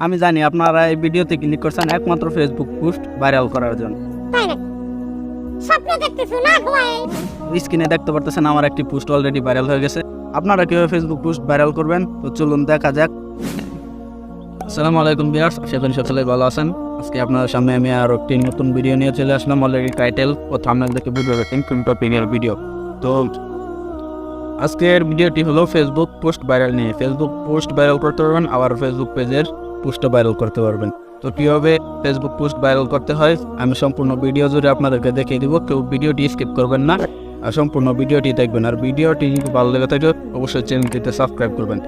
আমি জানি আপনারা এই ভিডিওতে ক্লিক করছেন একমাত্র ফেসবুক পোস্ট ভাইরাল করার জন্য। তাই না? স্বপ্ন দেখতেছো না ভাই? স্ক্রিনে দেখতে পারতেছেন আমার একটি পোস্ট অলরেডি ভাইরাল হয়ে গেছে। আপনারা কিভাবে ফেসবুক পোস্ট ভাইরাল করবেন তো চলুন দেখা যাক। আসসালামু আলাইকুম ভিউয়ার্স, আশা করি সকলে ভালো আছেন। আজকে আপনাদের সামনে আমি আরো একটি নতুন ভিডিও নিয়ে চলে আসলাম। অলরেডি টাইটেল ও থাম্বনেল দেখে বুঝতে পারছেন কোন টপিকের ভিডিও। তো আজকের ভিডিওটি হলো ফেসবুক পোস্ট ভাইরাল নিয়ে। ফেসবুক পোস্ট ভাইরাল করতে পারবেন, আবার ফেসবুক পেজের পোস্টও ভাইরাল করতে পারবেন। তো কীভাবে ফেসবুক পোস্ট ভাইরাল করতে হয় আমি সম্পূর্ণ ভিডিও জুড়ে আপনাদেরকে দেখিয়ে দিব। কেউ ভিডিওটি স্কিপ করবেন না আর সম্পূর্ণ ভিডিওটি দেখবেন। আর ভিডিওটি যদি ভালো লেগে থাকে অবশ্যই চ্যানেলটিতে সাবস্ক্রাইব করবেন।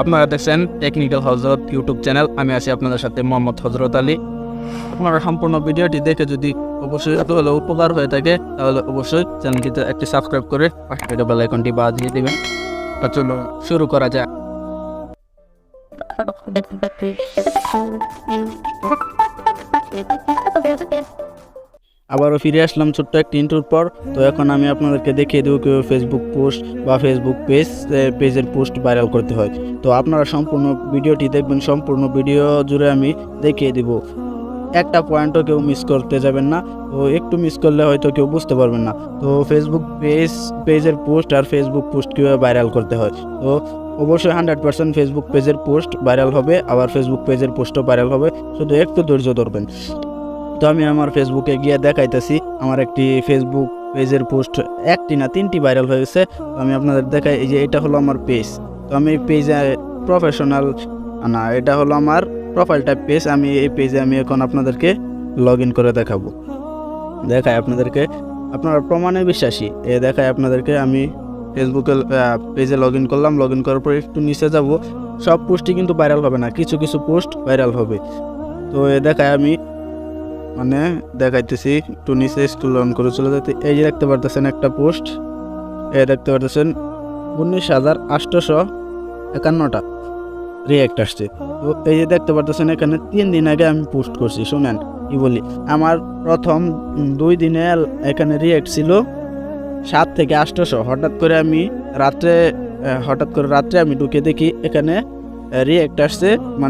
আপনারা দেখছেন টেকনিক্যাল হজরত ইউটিউব চ্যানেল। আমি আছি আপনাদের সাথে মোহাম্মদ হজরত আলী। আপনারা সম্পূর্ণ ভিডিওটি দেখে যদি অবশ্যই হলে উপকার হয়ে থাকে তাহলে অবশ্যই চ্যানেলটিতে একটি সাবস্ক্রাইব করে পাশে থাকা বেল আইকনটি বাজিয়ে দিবেন। তো চলো শুরু করা যাক। আবারও ফিরে আসলাম ছোট্ট একটি ইন্ট্রোর পর। তো এখন আমি আপনাদেরকে দেখিয়ে দেবো কীভাবে ফেসবুক পোস্ট বা ফেসবুক পেজের পোস্ট ভাইরাল করতে হয়। তো আপনারা সম্পূর্ণ ভিডিওটি দেখবেন, সম্পূর্ণ ভিডিও জুড়ে আমি দেখিয়ে দেব। একটা পয়েন্টও কেউ মিস করতে যাবেন না। তো একটু মিস করলে হয়তো কেউ বুঝতে পারবেন না। তো ফেসবুক পেজের পোস্ট আর ফেসবুক পোস্ট কীভাবে ভাইরাল করতে হয়, তো অবশ্যই 100% ফেসবুক পেজের পোস্ট ভাইরাল হবে, আবার ফেসবুক পেজের পোস্টও ভাইরাল হবে, শুধু একটু ধৈর্য ধরবেন। তো আমি আমার ফেসবুকে গিয়ে দেখাইতেছি আমার একটি ফেসবুক পেজের পোস্ট একটি না 3টি ভাইরাল হয়ে গেছে। তো আমি আপনাদের দেখাই, এই যে এটা হলো আমার পেজ। তো আমি এই পেজে প্রফেশনাল না, এটা হলো আমার প্রোফাইল টাইপ পেজ। আমি এই পেজে আমি এখন আপনাদেরকে লগ ইন করে দেখাবো। দেখাই আপনাদেরকে, আপনারা প্রমাণে বিশ্বাসী। দেখাই আপনাদেরকে আমি ফেসবুকে পেজে লগ ইন করলাম। লগ ইন করার পর একটু নিচে যাব। সব পোস্টই কিন্তু ভাইরাল হবে না, কিছু কিছু পোস্ট ভাইরাল হবে। তো দেখায় আমি দেখাইতেছি, একটু নিচে স্ক্রল ডাউন করে চলে যেতে। এই যে দেখতে পারতেছেন একটা পোস্ট, দেখতে পারতেছেন 19,851টা রিঅ্যাক্ট আসছে। তো এই যে দেখতে পারতেছেন এখানে 3 দিন আগে আমি পোস্ট করছি। শুনেন কি বলি, আমার প্রথম 2 দিনে এখানে রিঅ্যাক্ট ছিল 7 থেকে 800। হঠাৎ করে রাত্রে আমি ঢুকে দেখি এখানে রিঅ্যাক্ট আসছে।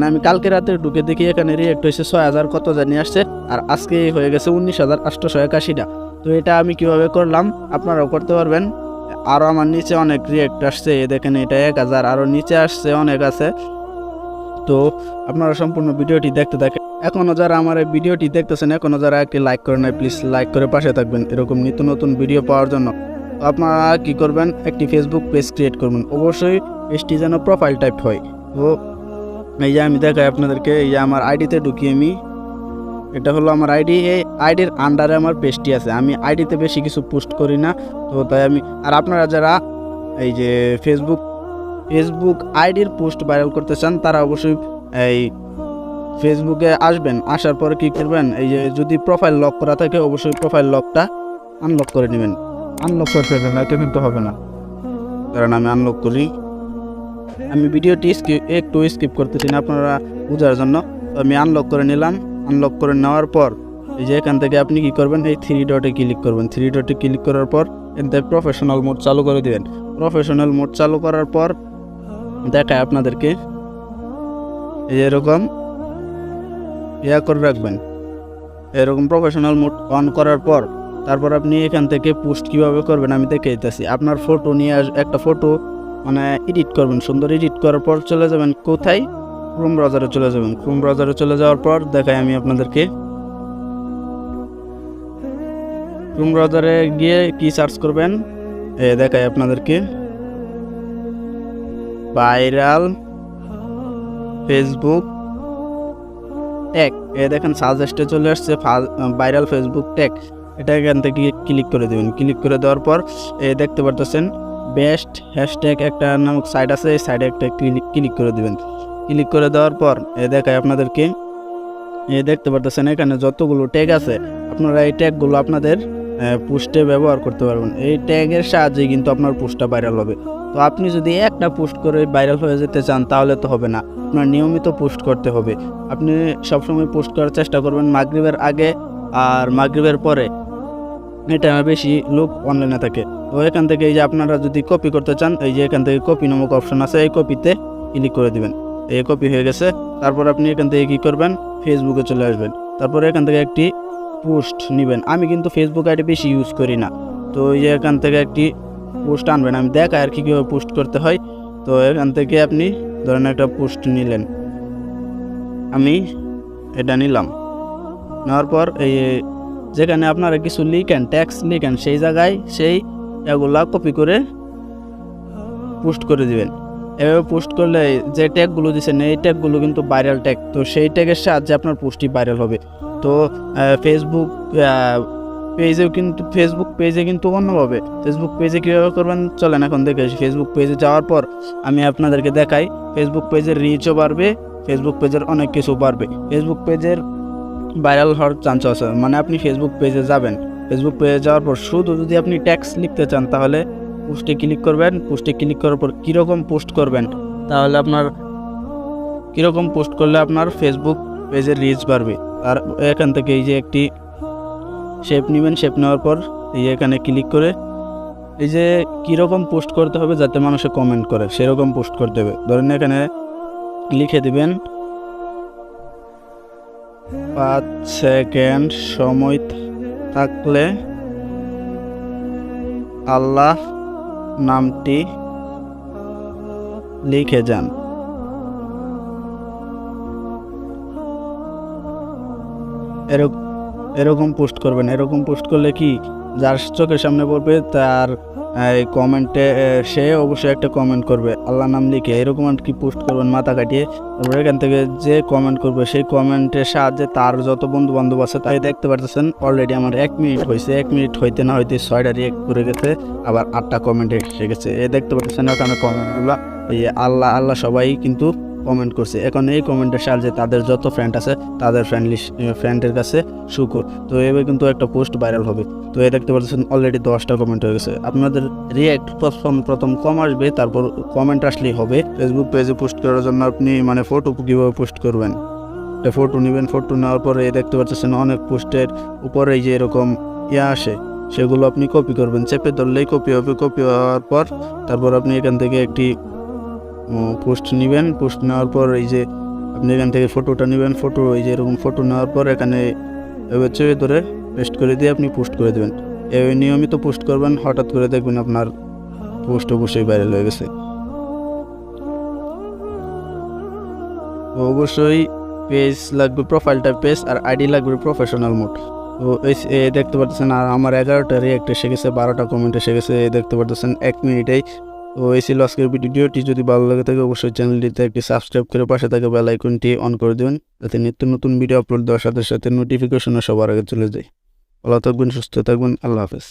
আমি কালকে রাতে ঢুকে দেখি এখানে রিঅ্যাক্ট হয়েছে 6,000 কত জানি আসছে, আর আজকে হয়ে গেছে 19,881টা। তো এটা আমি কিভাবে করলাম আপনারাও করতে পারবেন। আরও আমার নিচে অনেক রিঅ্যাক্ট আসছে, দেখেন এটা 1,000, আরও নিচে আসছে অনেক আছে। তো আপনারা সম্পূর্ণ ভিডিওটি দেখতে থাকেন। এখনও যারা আমার এই ভিডিওটি দেখতেছেন, এখনও যারা একটি লাইক করে নাই, প্লিজ লাইক করে পাশে থাকবেন এরকম নিত্য নতুন ভিডিও পাওয়ার জন্য। তো আপনারা কি করবেন, একটি ফেসবুক পেজ ক্রিয়েট করবেন। অবশ্যই পেজটি যেন প্রোফাইল টাইপ হয়। তো এই যে আমি দেখাই আপনাদেরকে, এই যে আমার আইডিতে ঢুকি আমি, এটা হলো আমার আইডি। এই আইডির আন্ডারে আমার পেজটি আছে। আমি আইডিতে বেশি কিছু পোস্ট করি না, তো তাই আমি আর আপনারা যারা এই যে ফেসবুক আইডির পোস্ট ভাইরাল করতে চান তারা অবশ্যই এই ফেসবুকে আসবেন। আসার পরে কী করবেন, এই যে যদি প্রোফাইল লক করা থাকে অবশ্যই প্রোফাইল লকটা আনলক করে নেবেন। আনলক করতে হবে না, এটা কিন্তু হবে না, কারণ আমি আনলক করি। আমি ভিডিওটি একটু স্কিপ করতেছি না আপনারা বোঝার জন্য। তো আমি আনলক করে নিলাম। আনলক করে নেওয়ার পর এই যে এখান থেকে আপনি কি করবেন, এই 3 ডটে ক্লিক করবেন। 3 ডটে ক্লিক করার পর এখান থেকে প্রফেশনাল মোড চালু করে দিবেন। প্রফেশনাল মোড চালু করার পর দেখায় আপনাদেরকে এই এরকম করে রাখবেন। এরকম প্রফেশনাল মোড অন করার পর তারপর আপনি এখান থেকে পোস্ট কিভাবে করবেন আমি দেখে দিতেছি। আপনার ফটো নিয়ে একটা ফটো এডিট করবেন, সুন্দর এডিট করার পর চলে যাবেন কোথায়, ক্রোম ব্রাউজারে চলে যাবেন। ক্রোম ব্রাউজারে চলে যাওয়ার পর দেখাই আমি আপনাদেরকে, ক্রোম ব্রাউজারে গিয়ে কি সার্চ করবেন দেখাই আপনাদেরকে, ভাইরাল ফেসবুক ট্যাগ। দেখেন সাজেস্টে চলে আসছে ভাইরাল ফেসবুক ট্যাগ। এটা এখান থেকে ক্লিক করে দেবেন। ক্লিক করে দেওয়ার পর দেখতে পারতেছেন বেস্ট হ্যাশট্যাগ একটা নামক সাইট আছে, এই সাইটে একটা ক্লিক করে দেবেন। ক্লিক করে দেওয়ার পর দেখায় আপনাদেরকে, দেখতে পারতেছেন এখানে যতগুলো ট্যাগ আছে আপনারা এই ট্যাগগুলো আপনাদের পোস্টে ব্যবহার করতে পারবেন। এই ট্যাগের সাহায্যে কিন্তু আপনার পোস্টটা ভাইরাল হবে। তো আপনি যদি একটা পোস্ট করে ভাইরাল হয়ে যেতে চান তাহলে তো হবে না, আপনার নিয়মিত পোস্ট করতে হবে। আপনি সবসময় পোস্ট করার চেষ্টা করবেন মাগরিবের আগে আর মাগরিবের পরে, এটা বেশি লোক অনলাইনে থাকে। তো এখান থেকে এই যে আপনারা যদি কপি করতে চান, এই যে এখান থেকে কপি নামক অপশন আছে, এই কপিতে ক্লিক করে দিবেন। এই কপি হয়ে গেছে। তারপর আপনি এখান থেকে কী করবেন, ফেসবুকে চলে আসবেন। তারপরে এখান থেকে একটি পোস্ট নেবেন। আমি কিন্তু ফেসবুক আইডি বেশি ইউজ করি না, তো এই যে এখান থেকে একটি পোস্ট আনবেন। আমি দেখাই আর কি কীভাবে পোস্ট করতে হয়। তো এখান থেকে আপনি ধরেন একটা পোস্ট নিলেন, আমি এটা নিলাম। নেওয়ার পর এই যেখানে আপনারা কিছু লিখেন, ট্যাক্স লিখেন, সেই জায়গায় সেই এগুলা কপি করে পোস্ট করে দিবেন। এভাবে পোস্ট করলে যে ট্যাগগুলো দিচ্ছেন এই ট্যাগগুলো কিন্তু ভাইরাল ট্যাগ, তো সেই ট্যাগের সাহায্যে আপনার পোস্টটি ভাইরাল হবে। তো ফেসবুক ফেসবুক পেজে কিন্তু অন্যভাবে। ফেসবুক পেজে কীভাবে করবেন চলেন এখন দেখে আসি। ফেসবুক পেজে যাওয়ার পর আমি আপনাদেরকে দেখাই, ফেসবুক পেজের রিচও বাড়বে, ফেসবুক পেজের অনেক কিছু বাড়বে। ফেসবুক পেজের ভাইরাল হওয়ার চান্স আছে, মানে আপনি ফেসবুক পেজে যাবেন, ফেসবুক পেজে যাওয়ার পর শুধু যদি আপনি ট্যাক্স লিখতে চান তাহলে পোস্টে ক্লিক করবেন। পোস্টে ক্লিক করার পর কীরকম পোস্ট করবেন, তাহলে আপনার কীরকম পোস্ট করলে আপনার ফেসবুক পেজের রিচ বাড়বে। আর এখান থেকে এই যে একটি শেপ নেবেন, শেপ নেওয়ার পর এই যে এখানে ক্লিক করে এই যে কীরকম পোস্ট করতে হবে যাতে মানুষে কমেন্ট করে সেরকম পোস্ট করতে হবে। ধরেন এখানে লিখে দিবেন 5 সেকেন্ড সময় থাকলে আল্লাহ নামটি লিখে যান। এরকম পোস্ট করবেন। এরকম পোস্ট করলে কি, যার চোখের সামনে পড়বে তার কমেন্টে সে অবশ্যই একটা কমেন্ট করবে আল্লাহ নাম লিখে। এরকম আর কি পোস্ট করবেন মাথা কাটিয়ে। তারপরে এখান থেকে যে কমেন্ট করবে সেই কমেন্টের সাহায্যে তার যত বন্ধু বান্ধব আছে তাই দেখতে পারতেছেন অলরেডি আমার 1 মিনিট হয়েছে। 1 মিনিট হইতে না হইতে 6টা রিয়েক্ট করে গেছে, আবার 8টা কমেন্ট এসে গেছে। দেখতে পাচ্ছেন ওখানে কমেন্টগুলো, এই আল্লাহ আল্লাহ সবাই কিন্তু কমেন্ট করছে। এখন এই কমেন্টের সাহায্যে তাদের যত ফ্রেন্ড আছে তাদের ফ্রেন্ডের কাছে শুকুর। তো এভাবে কিন্তু একটা পোস্ট ভাইরাল হবে। তো দেখতে পাচ্ছেন অলরেডি 10টা কমেন্ট হয়ে গেছে। আপনাদের রিয়েক্ট প্রথম কম আসবে, তারপর কমেন্ট আসলেই হবে। ফেসবুক পেজে পোস্ট করার জন্য আপনি মানে ফটো কীভাবে পোস্ট করবেন, একটা ফটো নেবেন। ফটো নেওয়ার পরে দেখতে পাচ্ছেন অনেক পোস্টের উপরে এই যে এরকম আসে, সেগুলো আপনি কপি করবেন। চেপে ধরলেই কপি হবে। কপি হওয়ার পর তারপর আপনি এখান থেকে একটি পোস্ট নেবেন। পোস্ট নেওয়ার পর এই যে আপনি এখান থেকে ফটোটা নেবেন। ফটো এই যে এরকম ফটো নেওয়ার পর এখানে এভাবে চেপে ধরে পেস্ট করে দিয়ে আপনি পোস্ট করে দেবেন। এভাবে নিয়মিত পোস্ট করবেন, হঠাৎ করে দেখবেন আপনার পোস্ট অবশ্যই ভাইরাল হয়ে গেছে। তো অবশ্যই পেজ লাগবে, প্রোফাইলটা পেজ, আর আইডি লাগবে প্রফেশনাল মোড। তো এই দেখতে পাচ্ছেন আর আমার 11টা রিয়েক্ট এসে গেছে, 12টা কমেন্ট এসে গেছে। দেখতে পাচ্ছেন 1 মিনিটেই। তো এই ছিল আজকের ভিডিওটি। যদি ভালো লাগে থাকে অবশ্যই চ্যানেলটিতে একটি সাবস্ক্রাইব করে পাশে থাকা বেল আইকনটি অন করে দেবেন, যাতে নিত্য নতুন ভিডিও আপলোড দেওয়ার সাথে সাথে নোটিফিকেশনও সবার আগে চলে যায়। ভালো থাকবেন, সুস্থ থাকবেন, আল্লাহ হাফেজ।